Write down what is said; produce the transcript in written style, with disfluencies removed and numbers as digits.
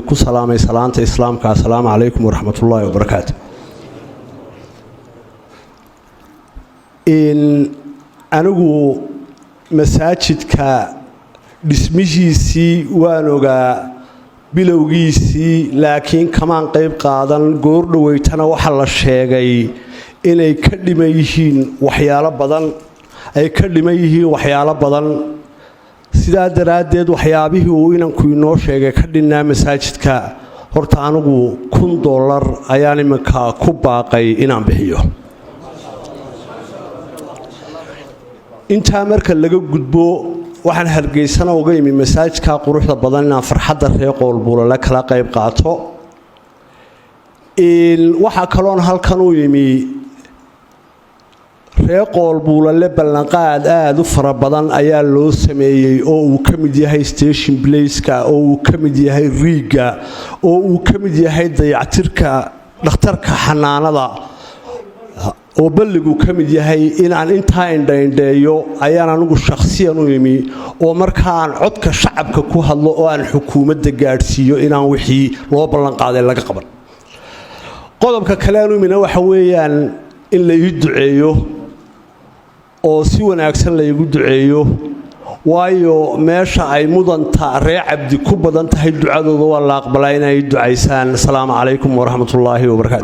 ku salaamay salaanta islaamka assalaamu calaykum waraxmatullaahi wabarakaatu anigu masaajidka dhismihiisii waan ogaa bilowgiisii laakiin kamaan qayb qaadan goor dhaweytana waxa la sheegay inay ka dhiman yihiin waxyaalo badan sidaa daraaddeed waxyaabihii uu inanku inoo sheegay ka dhinnaa masaajidka horta anigu $1,000 ayaan iminka ku baaqay inaan bixiyo intaa marka laga gudbo waxaan hargeysana uga imi masaajidka quruxda badan inaan farxadda reer qoolbuulale kala qayb qaato waxa kaloon halkan u yimi reer qoolbuulale ballanqaad aad u fara badan ayaa loo sameeyey oo uu ka mid yahay station placeka oo uu ka mid yahay riiga oo uu ka mid yahay dayactirka dhakhtarka xanaanada oo balligu ka mid yahay inaan intaa indhaindheeyo ayaan anigu shakhsiyan u yimi oo markaan codka shacabka ku hadlo oo aan xukuumadda gaadhsiiyo inaan wixii loo ballanqaaday laga qaban qodobka kale aan u yimina waxa weeyaan in la ii duceeyo oo si wanaagsan la igu duceeyo waayo meesha ay mudanta reer cabdi ku badan tahay ducadooda waa la aqbalaa inay ducaysaan assalaamu calaykum waraxmatullaahi wabarakaatu